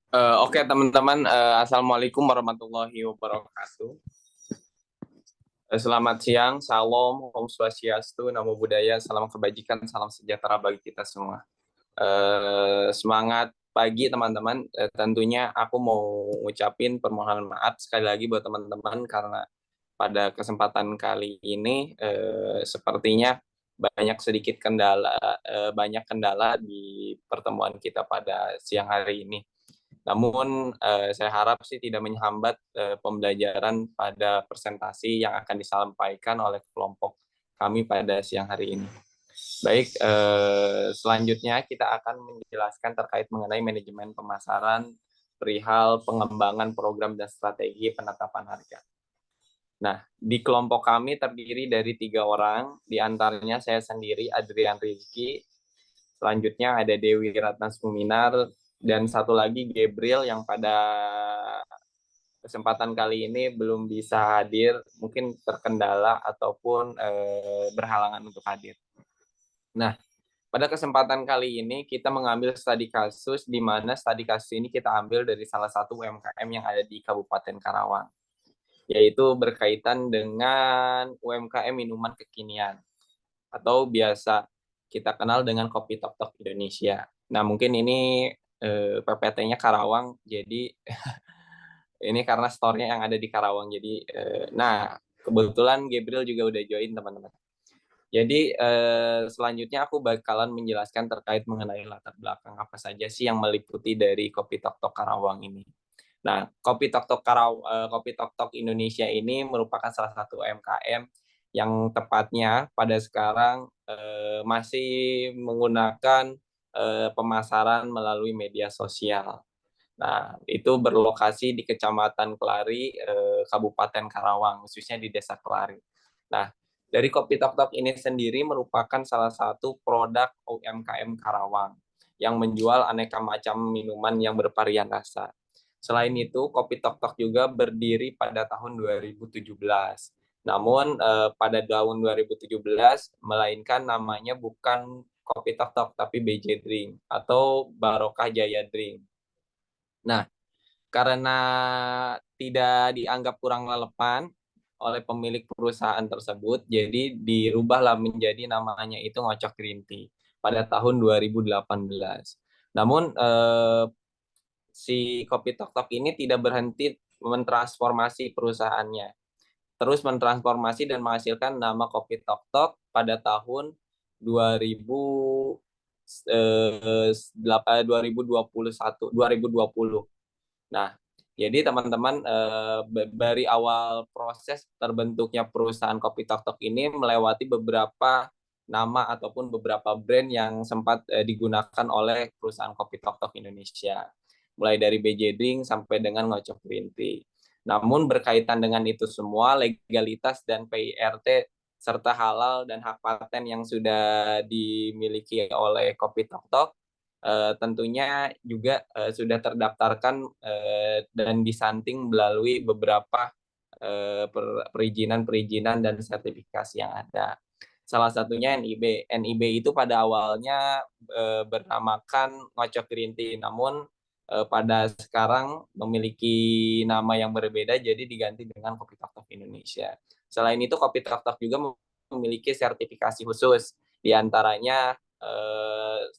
Oke teman-teman, Assalamualaikum warahmatullahi wabarakatuh. Selamat siang, salam, om swastiastu, namo buddhaya, salam kebajikan, salam sejahtera bagi kita semua. Semangat pagi teman-teman. Tentunya aku mau ngucapin permohonan maaf sekali lagi buat teman-teman karena pada kesempatan kali ini sepertinya banyak kendala di pertemuan kita pada siang hari ini. Namun saya harap sih tidak menghambat pembelajaran pada presentasi yang akan disampaikan oleh kelompok kami pada siang hari ini. Baik, selanjutnya kita akan menjelaskan terkait mengenai manajemen pemasaran perihal pengembangan program dan strategi penetapan harga. Nah, di kelompok kami terdiri dari 3 orang, di antaranya saya sendiri, Adrian Rizky, selanjutnya ada Dewi Ratna Suminar, dan satu lagi Gabriel yang pada kesempatan kali ini belum bisa hadir, mungkin terkendala ataupun berhalangan untuk hadir. Nah, pada kesempatan kali ini kita mengambil studi kasus di mana studi kasus ini kita ambil dari salah satu UMKM yang ada di Kabupaten Karawang, yaitu berkaitan dengan UMKM minuman kekinian atau biasa kita kenal dengan Kopi Tok Tok Indonesia. Nah, mungkin ini PPT-nya Karawang, jadi ini karena store-nya yang ada di Karawang. Jadi, nah kebetulan Gabriel juga udah join teman-teman. Jadi selanjutnya aku bakalan menjelaskan terkait mengenai latar belakang apa saja sih yang meliputi dari Kopi Tok Tok Karawang ini. Nah, Kopi Tok Tok Indonesia ini merupakan salah satu UMKM yang tepatnya pada sekarang masih menggunakan pemasaran melalui media sosial. Nah, itu berlokasi di Kecamatan Kelari, Kabupaten Karawang, khususnya di Desa Kelari. Nah, dari Kopi Tok Tok ini sendiri merupakan salah satu produk UMKM Karawang yang menjual aneka macam minuman yang bervarian rasa. Selain itu, Kopi Tok Tok juga berdiri pada tahun 2017. Namun pada tahun 2017 melainkan namanya bukan Kopi Tok Tok tapi BJ Drink atau Barokah Jaya Drink. Nah, karena tidak dianggap kurang relevan oleh pemilik perusahaan tersebut, jadi dirubahlah menjadi namanya itu Ngocok Green Tea pada tahun 2018. Namun si Kopi Tok Tok ini tidak berhenti mentransformasi perusahaannya, terus mentransformasi dan menghasilkan nama Kopi Tok Tok pada tahun 2000 2021 2020. Nah, jadi teman-teman dari awal proses terbentuknya perusahaan Kopi Tok Tok ini melewati beberapa nama ataupun beberapa brand yang sempat digunakan oleh perusahaan Kopi Tok Tok Indonesia. Mulai dari BJ Drink sampai dengan Ngocok Green Tea. Namun berkaitan dengan itu semua, legalitas dan PIRT serta halal dan hak paten yang sudah dimiliki oleh Kopi Tok Tok tentunya juga sudah terdaftarkan dan disanting melalui beberapa perizinan-perizinan dan sertifikasi yang ada. Salah satunya NIB. NIB itu pada awalnya bernamakan Ngocok Green Tea, namun pada sekarang memiliki nama yang berbeda, jadi diganti dengan Kopi Tok Tok Indonesia. Selain itu, Kopi Tok Tok juga memiliki sertifikasi khusus, diantaranya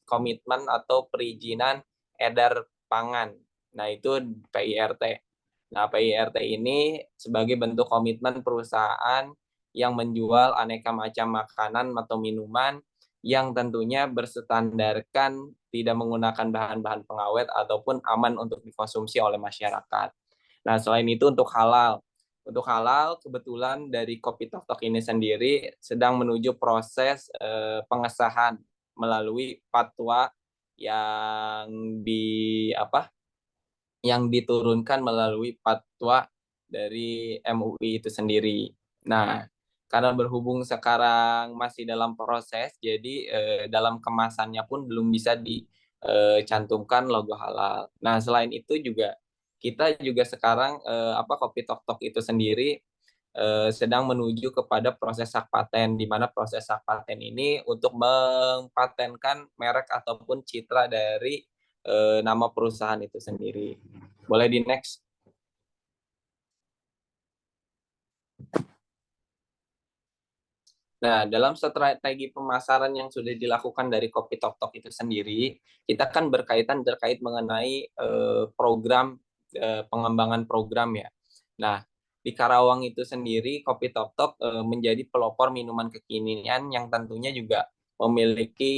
komitmen atau perizinan edar pangan. Nah, itu PIRT. Nah, PIRT ini sebagai bentuk komitmen perusahaan yang menjual aneka macam makanan atau minuman yang tentunya berstandarkan tidak menggunakan bahan-bahan pengawet ataupun aman untuk dikonsumsi oleh masyarakat. Nah, selain itu untuk halal. Untuk halal, kebetulan dari Kopi Tok Tok ini sendiri sedang menuju proses pengesahan melalui fatwa yang di apa yang diturunkan melalui fatwa dari MUI itu sendiri. Nah, karena berhubung sekarang masih dalam proses, jadi dalam kemasannya pun belum bisa dicantumkan logo halal. Nah, selain itu juga kita juga sekarang Kopi Tok Tok itu sendiri sedang menuju kepada proses hak paten, di mana proses hak paten ini untuk mempatenkan merek ataupun citra dari nama perusahaan itu sendiri. Boleh di next. Nah, dalam strategi pemasaran yang sudah dilakukan dari Kopi Tok Tok itu sendiri, kita kan terkait mengenai program pengembangan program ya. Nah, di Karawang itu sendiri Kopi Tok Tok menjadi pelopor minuman kekinian yang tentunya juga memiliki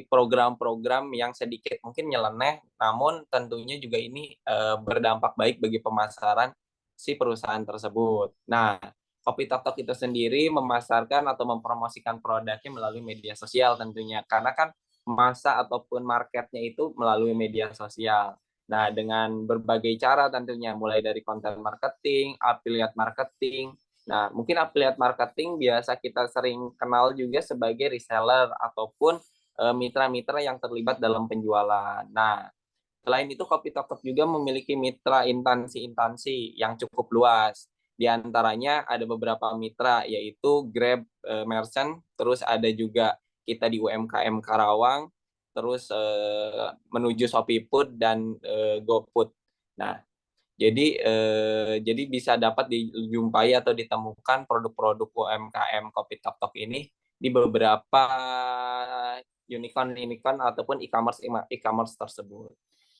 program-program yang sedikit mungkin nyeleneh, namun tentunya juga ini berdampak baik bagi pemasaran si perusahaan tersebut. Nah, Kopi Tok Tok itu sendiri memasarkan atau mempromosikan produknya melalui media sosial tentunya. Karena kan masa ataupun marketnya itu melalui media sosial. Nah, dengan berbagai cara tentunya, mulai dari konten marketing, affiliate marketing. Nah, mungkin affiliate marketing biasa kita sering kenal juga sebagai reseller ataupun mitra-mitra yang terlibat dalam penjualan. Nah, selain itu, Kopi Tok Tok juga memiliki mitra instansi-instansi yang cukup luas. Di antaranya ada beberapa mitra, yaitu Grab Merchant, terus ada juga kita di UMKM Karawang, terus menuju Shopee Food dan GoFood. Nah, jadi bisa dapat dijumpai atau ditemukan produk-produk UMKM Kopi Tok Tok ini di beberapa unicorn ataupun e-commerce tersebut.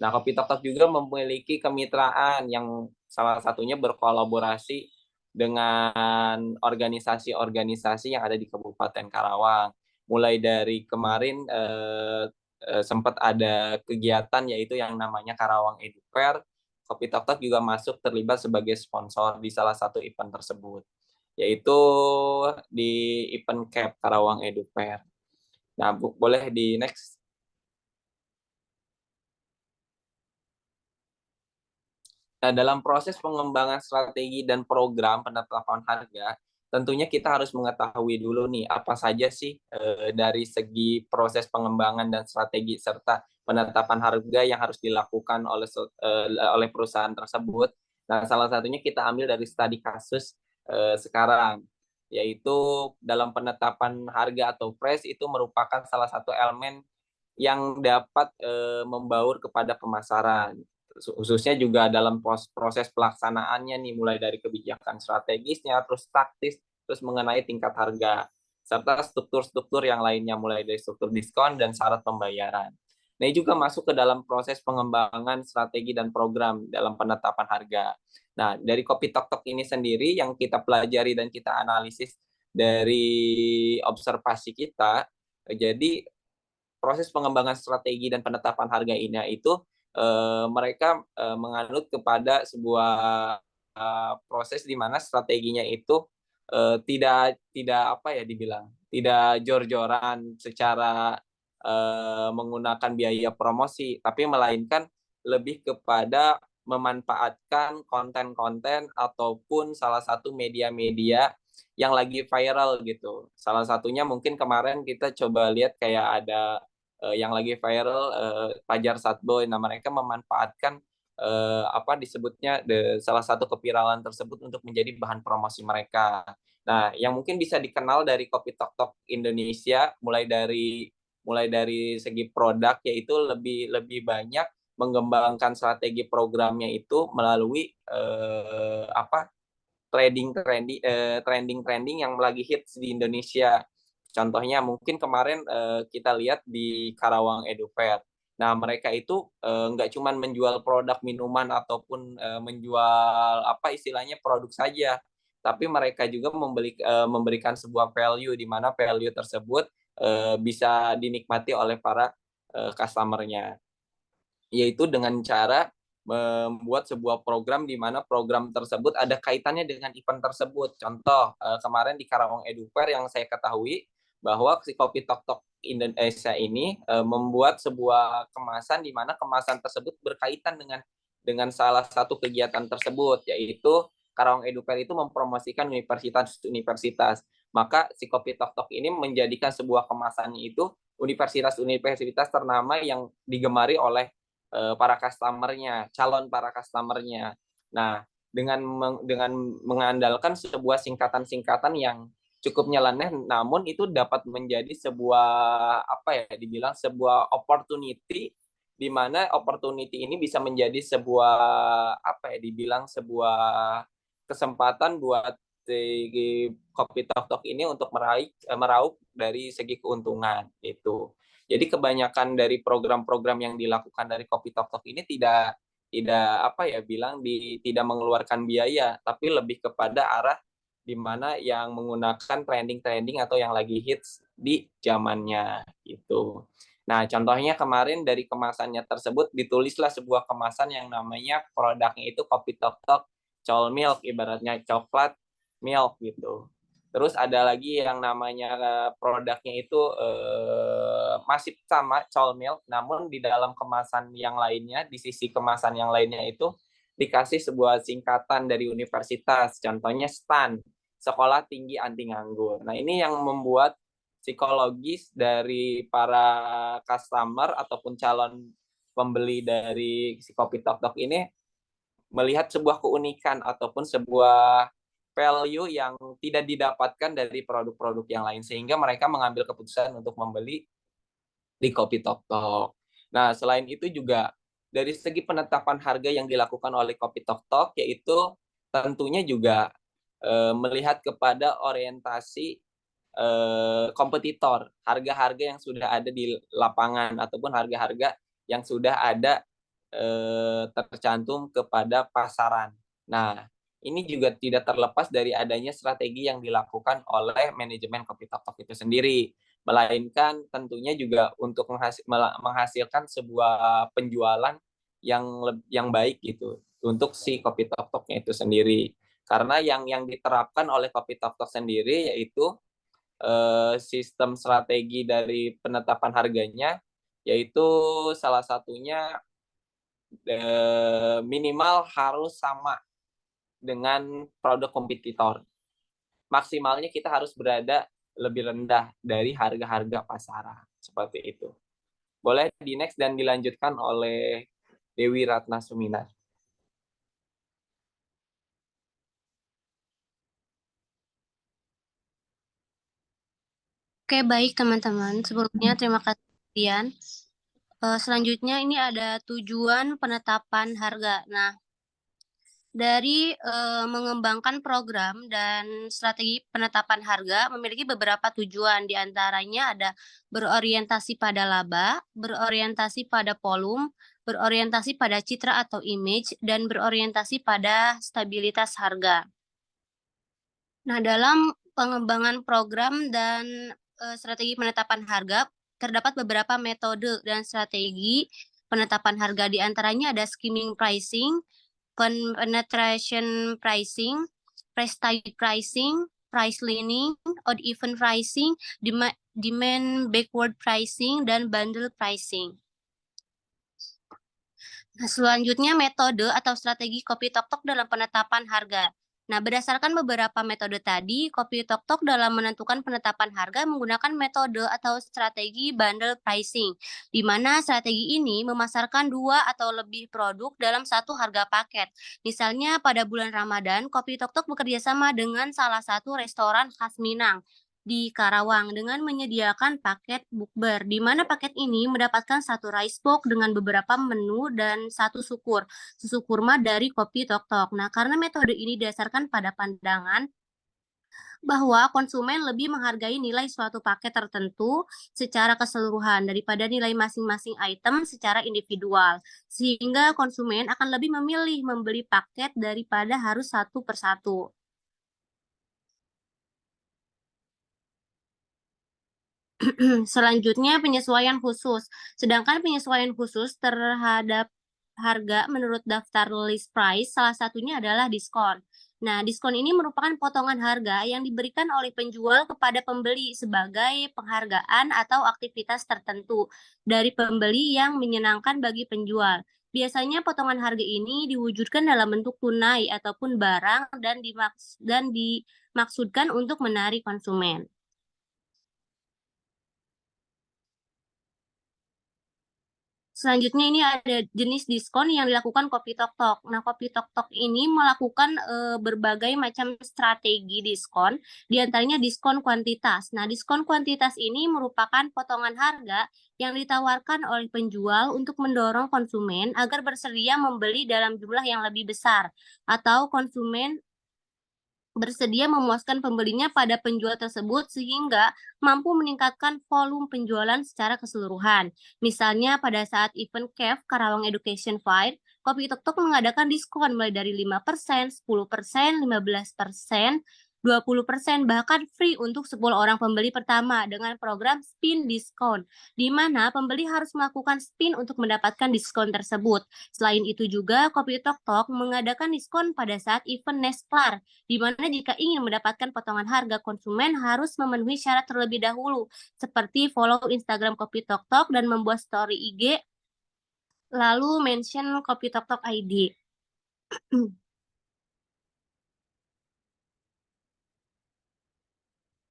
Nah, Kopi Tok Tok juga memiliki kemitraan yang salah satunya berkolaborasi dengan organisasi-organisasi yang ada di Kabupaten Karawang. Mulai dari kemarin sempat ada kegiatan yaitu yang namanya Karawang Edu Fair. Kopi Tok Tok juga masuk terlibat sebagai sponsor di salah satu event tersebut, yaitu di event Cap Karawang Edu Fair. Nah, boleh di next. Nah, dalam proses pengembangan strategi dan program penetapan harga, tentunya kita harus mengetahui dulu nih apa saja sih dari segi proses pengembangan dan strategi serta penetapan harga yang harus dilakukan oleh perusahaan tersebut. Nah, salah satunya kita ambil dari studi kasus sekarang, yaitu dalam penetapan harga atau price itu merupakan salah satu elemen yang dapat membaur kepada pemasaran, khususnya juga dalam proses pelaksanaannya nih, mulai dari kebijakan strategisnya, terus taktis, terus mengenai tingkat harga, serta struktur-struktur yang lainnya, mulai dari struktur diskon dan syarat pembayaran. Nah, ini juga masuk ke dalam proses pengembangan strategi dan program dalam penetapan harga. Nah, dari Kopi Tok Tok ini sendiri yang kita pelajari dan kita analisis dari observasi kita, jadi proses pengembangan strategi dan penetapan harga ini itu mereka menganut kepada sebuah proses di mana strateginya itu tidak tidak apa ya dibilang tidak jor-joran secara menggunakan biaya promosi, tapi melainkan lebih kepada memanfaatkan konten-konten ataupun salah satu media-media yang lagi viral gitu. Salah satunya mungkin kemarin kita coba lihat kayak ada yang lagi viral Fajar Satboy. Nah, mereka memanfaatkan apa disebutnya salah satu keviralan tersebut untuk menjadi bahan promosi mereka. Nah, yang mungkin bisa dikenal dari Kopi Tok Tok Indonesia mulai dari segi produk yaitu lebih lebih banyak mengembangkan strategi programnya itu melalui apa trending yang lagi hits di Indonesia. Contohnya mungkin kemarin kita lihat di Karawang Edu Fair. Nah, mereka itu nggak cuma menjual produk minuman ataupun menjual apa istilahnya produk saja, tapi mereka juga memberikan sebuah value di mana value tersebut bisa dinikmati oleh para customer-nya, yaitu dengan cara membuat sebuah program di mana program tersebut ada kaitannya dengan event tersebut. Contoh, kemarin di Karawang Edu Fair yang saya ketahui bahwa si Kopi Tok Tok Indonesia ini membuat sebuah kemasan di mana kemasan tersebut berkaitan dengan salah satu kegiatan tersebut, yaitu Karawang Edu Fair itu mempromosikan universitas-universitas. Maka si Kopi Tok Tok ini menjadikan sebuah kemasannya itu universitas-universitas ternama yang digemari oleh para customer-nya, calon para customer-nya. Nah, dengan mengandalkan sebuah singkatan-singkatan yang cukup nyeleneh, namun itu dapat menjadi sebuah apa ya dibilang sebuah opportunity di mana opportunity ini bisa menjadi sebuah apa ya, dibilang sebuah kesempatan buat si Kopi Tok Tok ini untuk meraup dari segi keuntungan itu. Jadi kebanyakan dari program-program yang dilakukan dari Kopi Tok Tok ini tidak tidak apa ya bilang tidak mengeluarkan biaya, tapi lebih kepada arah di mana yang menggunakan trending-trending atau yang lagi hits di zamannya gitu. Nah, contohnya kemarin dari kemasannya tersebut ditulislah sebuah kemasan yang namanya produknya itu Kopi Tok Tok Chol Milk, ibaratnya coklat milk gitu. Terus ada lagi yang namanya produknya itu masih sama Chol Milk, namun di dalam kemasan yang lainnya, di sisi kemasan yang lainnya itu dikasih sebuah singkatan dari universitas, contohnya STAN, Sekolah Tinggi Anti Nganggur. Nah, ini yang membuat psikologis dari para customer ataupun calon pembeli dari si Kopi Tok Tok ini melihat sebuah keunikan ataupun sebuah value yang tidak didapatkan dari produk-produk yang lain sehingga mereka mengambil keputusan untuk membeli di Kopi Tok Tok. Nah, selain itu juga dari segi penetapan harga yang dilakukan oleh Kopi Tok Tok yaitu tentunya juga melihat kepada orientasi kompetitor, harga-harga yang sudah ada di lapangan ataupun harga-harga yang sudah ada tercantum kepada pasaran. Nah, ini juga tidak terlepas dari adanya strategi yang dilakukan oleh manajemen Kopi Tok Tok itu sendiri, melainkan tentunya juga untuk menghasilkan sebuah penjualan yang baik gitu untuk si Kopi Tok Toknya itu sendiri. Karena yang diterapkan oleh Kopi Tok Tok sendiri yaitu sistem strategi dari penetapan harganya, yaitu salah satunya minimal harus sama dengan produk kompetitor. Maksimalnya kita harus berada lebih rendah dari harga-harga pasaran. Seperti itu. Boleh di next dan dilanjutkan oleh Dewi Ratna Suminar. Oke, baik teman-teman. Sebelumnya terima kasih kalian. Selanjutnya ini ada tujuan penetapan harga. Nah, dari mengembangkan program dan strategi penetapan harga memiliki beberapa tujuan. Di antaranya ada berorientasi pada laba, berorientasi pada volume, berorientasi pada citra atau image, dan berorientasi pada stabilitas harga. Nah, dalam pengembangan program dan strategi penetapan harga, terdapat beberapa metode dan strategi penetapan harga. Di antaranya ada skimming pricing, penetration pricing, price tag pricing, price leaning, odd even pricing, demand backward pricing, dan bundle pricing. Nah, selanjutnya metode atau strategi Kopi Tok Tok dalam penetapan harga. Nah, berdasarkan beberapa metode tadi, Kopi Tok Tok dalam menentukan penetapan harga menggunakan metode atau strategi bundle pricing, di mana strategi ini memasarkan 2 atau lebih produk dalam satu harga paket. Misalnya pada bulan Ramadan, Kopi Tok Tok bekerja sama dengan salah satu restoran khas Minang di Karawang dengan menyediakan paket bukber, di mana paket ini mendapatkan satu rice box dengan beberapa menu dan satu susu kurma dari Kopi Tok Tok. Nah, karena metode ini didasarkan pada pandangan bahwa konsumen lebih menghargai nilai suatu paket tertentu secara keseluruhan daripada nilai masing-masing item secara individual, sehingga konsumen akan lebih memilih membeli paket daripada harus satu persatu. Selanjutnya penyesuaian khusus. Sedangkan penyesuaian khusus terhadap harga menurut daftar list price salah satunya adalah diskon. Nah, diskon ini merupakan potongan harga yang diberikan oleh penjual kepada pembeli sebagai penghargaan atau aktivitas tertentu dari pembeli yang menyenangkan bagi penjual. Biasanya potongan harga ini diwujudkan dalam bentuk tunai ataupun barang dan dimaksudkan untuk menarik konsumen. Selanjutnya ini ada jenis diskon yang dilakukan Kopi Tok Tok. Nah, Kopi Tok Tok ini melakukan berbagai macam strategi diskon, di antaranya diskon kuantitas. Nah, diskon kuantitas ini merupakan potongan harga yang ditawarkan oleh penjual untuk mendorong konsumen agar bersedia membeli dalam jumlah yang lebih besar, atau konsumen bersedia memuaskan pembelinya pada penjual tersebut sehingga mampu meningkatkan volume penjualan secara keseluruhan. Misalnya pada saat event CAF Karawang Education Fair, Kopi Tok Tok mengadakan diskon mulai dari 5%, 10%, 15%, 20%, bahkan free untuk 10 orang pembeli pertama dengan program spin diskon, di mana pembeli harus melakukan spin untuk mendapatkan diskon tersebut. Selain itu juga, Kopi Tok Tok mengadakan diskon pada saat event Nesklar, di mana jika ingin mendapatkan potongan harga, konsumen harus memenuhi syarat terlebih dahulu, seperti follow Instagram Kopi Tok Tok dan membuat story IG, lalu mention Kopi Tok Tok ID.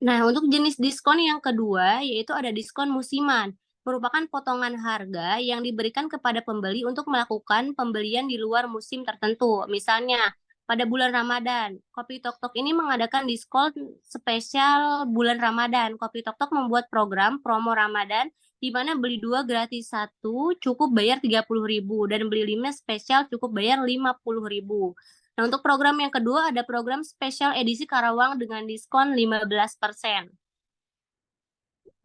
Nah, untuk jenis diskon yang kedua, yaitu ada diskon musiman, merupakan potongan harga yang diberikan kepada pembeli untuk melakukan pembelian di luar musim tertentu. Misalnya, pada bulan Ramadan, Kopi Tok Tok ini mengadakan diskon spesial bulan Ramadan. Kopi Tok Tok membuat program promo Ramadan, di mana beli 2 gratis 1 cukup bayar 30.000 dan beli 5 spesial cukup bayar 50.000. Nah, untuk program yang kedua ada program spesial edisi Karawang dengan diskon 15%.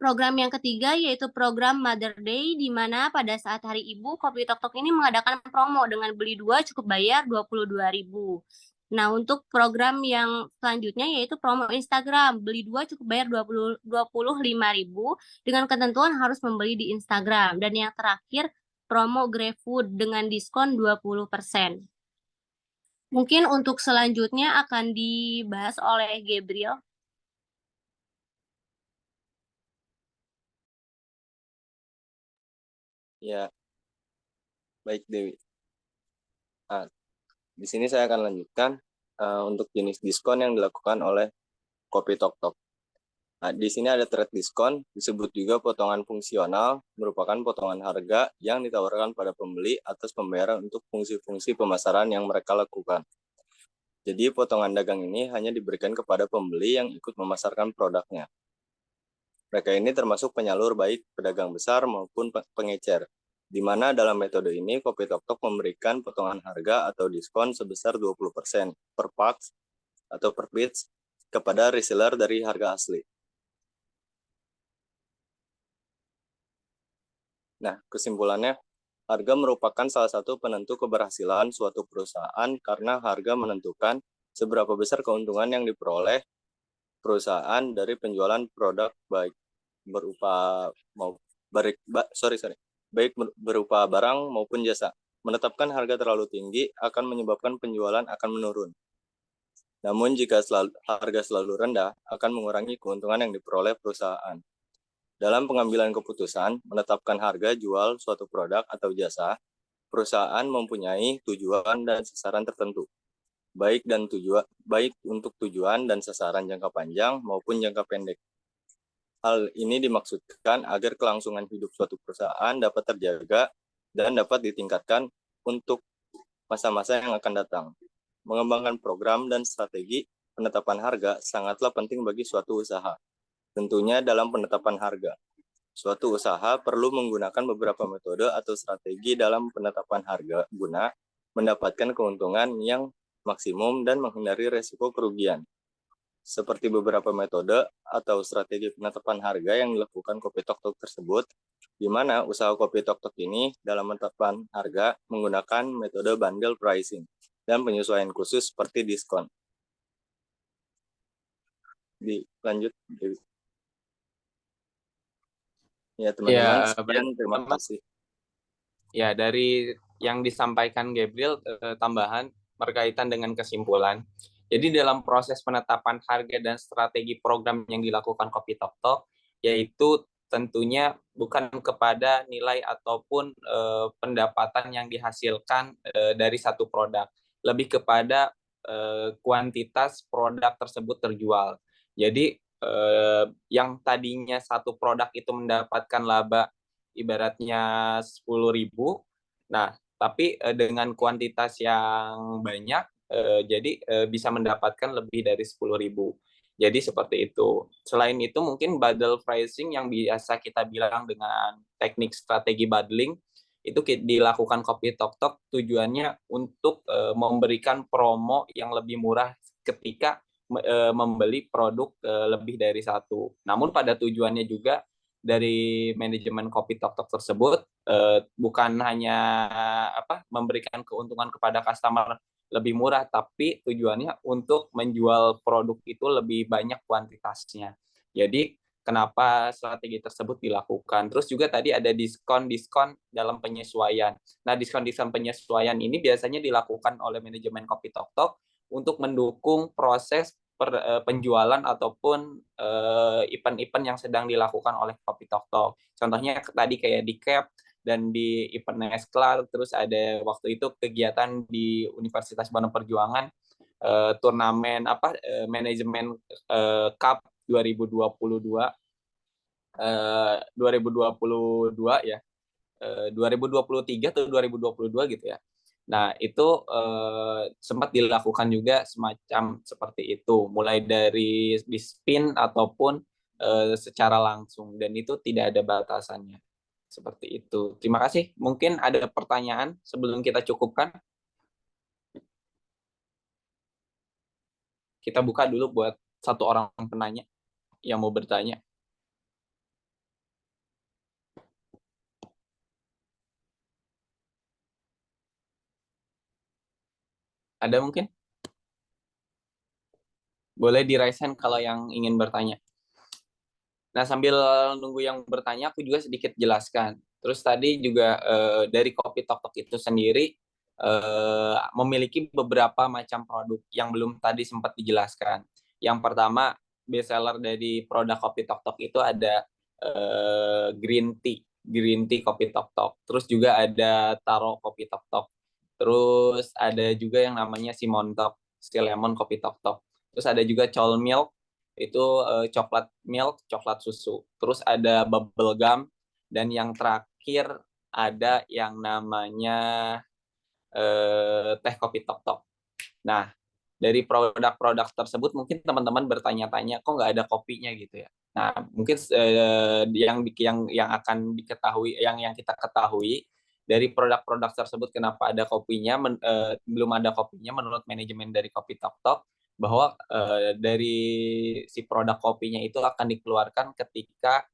Program yang ketiga yaitu program Mother Day, di mana pada saat Hari Ibu, Kopi Tok Tok ini mengadakan promo dengan beli 2 cukup bayar 22.000. Nah, untuk program yang selanjutnya yaitu promo Instagram, beli 2 cukup bayar 25.000 dengan ketentuan harus membeli di Instagram. Dan yang terakhir, promo GrabFood dengan diskon 20%. Mungkin untuk selanjutnya akan dibahas oleh Gabriel. Ya, baik Dewi. Nah, di sini saya akan lanjutkan untuk jenis diskon yang dilakukan oleh Kopi Tok Tok. Nah, di sini ada trade diskon, disebut juga potongan fungsional, merupakan potongan harga yang ditawarkan pada pembeli atas pembayaran untuk fungsi-fungsi pemasaran yang mereka lakukan. Jadi potongan dagang ini hanya diberikan kepada pembeli yang ikut memasarkan produknya. Mereka ini termasuk penyalur baik pedagang besar maupun pengecer, di mana dalam metode ini Kopi Tok Tok memberikan potongan harga atau diskon sebesar 20% per pack atau per piece kepada reseller dari harga asli. Nah, kesimpulannya, harga merupakan salah satu penentu keberhasilan suatu perusahaan karena harga menentukan seberapa besar keuntungan yang diperoleh perusahaan dari penjualan produk baik berupa berupa barang maupun jasa. Menetapkan harga terlalu tinggi akan menyebabkan penjualan akan menurun. Namun jika harga selalu rendah akan mengurangi keuntungan yang diperoleh perusahaan. Dalam pengambilan keputusan menetapkan harga jual suatu produk atau jasa, perusahaan mempunyai tujuan dan sasaran tertentu, baik untuk tujuan dan sasaran jangka panjang maupun jangka pendek. Hal ini dimaksudkan agar kelangsungan hidup suatu perusahaan dapat terjaga dan dapat ditingkatkan untuk masa-masa yang akan datang. Mengembangkan program dan strategi penetapan harga sangatlah penting bagi suatu usaha. Tentunya dalam penetapan harga, suatu usaha perlu menggunakan beberapa metode atau strategi dalam penetapan harga guna mendapatkan keuntungan yang maksimum dan menghindari risiko kerugian. Seperti beberapa metode atau strategi penetapan harga yang dilakukan Kopi Tok Tok tersebut, di mana usaha Kopi Tok Tok ini dalam penetapan harga menggunakan metode bundle pricing dan penyesuaian khusus seperti diskon. Dilanjut, Dewi. Ya teman-teman, sekian, terima kasih. Ya, dari yang disampaikan Gabriel, tambahan berkaitan dengan kesimpulan. Jadi dalam proses penetapan harga dan strategi program yang dilakukan Kopi Tok Tok, yaitu tentunya bukan kepada nilai ataupun pendapatan yang dihasilkan dari satu produk, lebih kepada kuantitas produk tersebut terjual. Jadi yang tadinya satu produk itu mendapatkan laba ibaratnya 10.000. Nah, tapi dengan kuantitas yang banyak, jadi bisa mendapatkan lebih dari 10.000. Jadi seperti itu. Selain itu mungkin bundle pricing yang biasa kita bilang dengan teknik strategi bundling itu dilakukan Kopi Tok Tok tujuannya untuk memberikan promo yang lebih murah ketika membeli produk lebih dari satu. Namun pada tujuannya juga dari manajemen Kopi Tok Tok tersebut bukan hanya memberikan keuntungan kepada customer lebih murah, tapi tujuannya untuk menjual produk itu lebih banyak kuantitasnya. Jadi kenapa strategi tersebut dilakukan. Terus juga tadi ada diskon-diskon dalam penyesuaian. Nah, diskon-diskon penyesuaian ini biasanya dilakukan oleh manajemen Kopi Tok Tok untuk mendukung proses penjualan ataupun event-event yang sedang dilakukan oleh Kopi Tok Tok. Contohnya tadi kayak di CAP dan di event Esklar, terus ada waktu itu kegiatan di Universitas Bandung Perjuangan, turnamen manajemen Cup 2022 ya, 2023 atau 2022 gitu ya. Nah, itu sempat dilakukan juga semacam seperti itu, mulai dari di spin ataupun secara langsung, dan itu tidak ada batasannya. Seperti itu. Terima kasih. Mungkin ada pertanyaan sebelum kita cukupkan. Kita buka dulu buat satu orang penanya yang mau bertanya. Ada mungkin? Boleh di-raise hand kalau yang ingin bertanya. Nah, sambil nunggu yang bertanya, aku juga sedikit jelaskan. Terus tadi juga dari Kopi Tok Tok itu sendiri memiliki beberapa macam produk yang belum tadi sempat dijelaskan. Yang pertama, best seller dari produk Kopi Tok Tok itu ada green tea Kopi Tok Tok. Terus juga ada Taro Kopi Tok Tok. Terus ada juga yang namanya Simontok, Still Lemon Kopi Tok Tok. Terus ada juga Chol Milk, itu coklat milk, coklat susu. Terus ada bubble gum, dan yang terakhir ada yang namanya teh kopi tok tok. Nah, dari produk-produk tersebut mungkin teman-teman bertanya-tanya kok nggak ada kopinya gitu ya. Nah, mungkin yang akan diketahui, yang kita ketahui dari produk-produk tersebut kenapa ada kopinya, belum ada kopinya menurut manajemen dari Kopi Tok Tok, bahwa dari si produk kopinya itu akan dikeluarkan ketika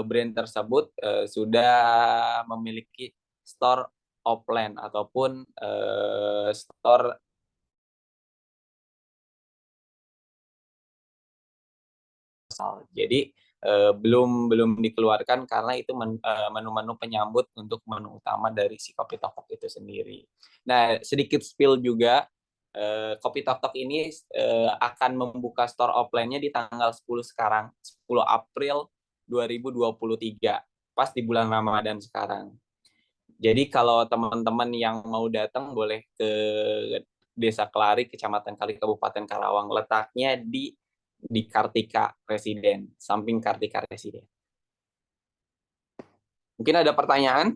brand tersebut sudah memiliki store offline ataupun store. Jadi belum dikeluarkan karena itu menu-menu penyambut untuk menu utama dari si Kopi Tok Tok itu sendiri. Nah, sedikit spill juga, Kopi Tok Tok ini akan membuka store offline-nya di tanggal 10 sekarang, 10 April 2023, pas di bulan Ramadan sekarang. Jadi kalau teman-teman yang mau datang boleh ke Desa Kelari, Kecamatan Kali, Kabupaten Karawang. Letaknya di Kartika Residen, samping Kartika Residen. Mungkin ada pertanyaan?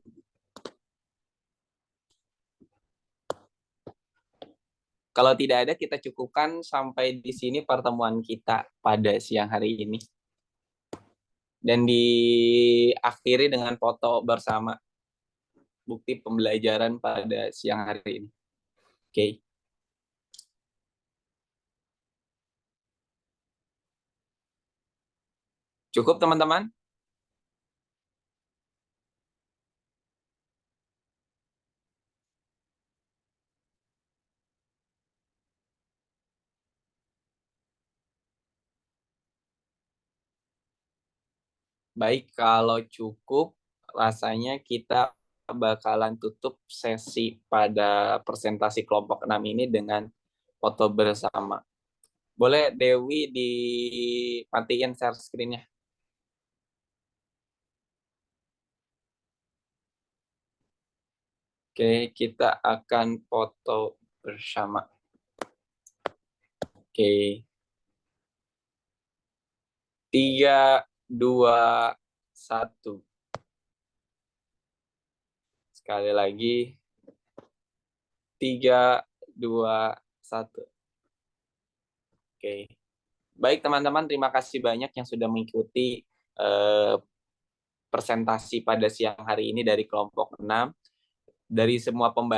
Kalau tidak ada, kita cukupkan sampai di sini pertemuan kita pada siang hari ini. Dan diakhiri dengan foto bersama, bukti pembelajaran pada siang hari ini. Oke. Cukup, teman-teman? Baik, kalau cukup, rasanya kita bakalan tutup sesi pada presentasi kelompok 6 ini dengan foto bersama. Boleh Dewi dimatiin share screen-nya? Oke, kita akan foto bersama. Oke. 3, 2, 1. Sekali lagi. 3, 2, 1. Oke. Baik teman-teman, terima kasih banyak yang sudah mengikuti presentasi pada siang hari ini dari kelompok 6. Dari semua pembahasan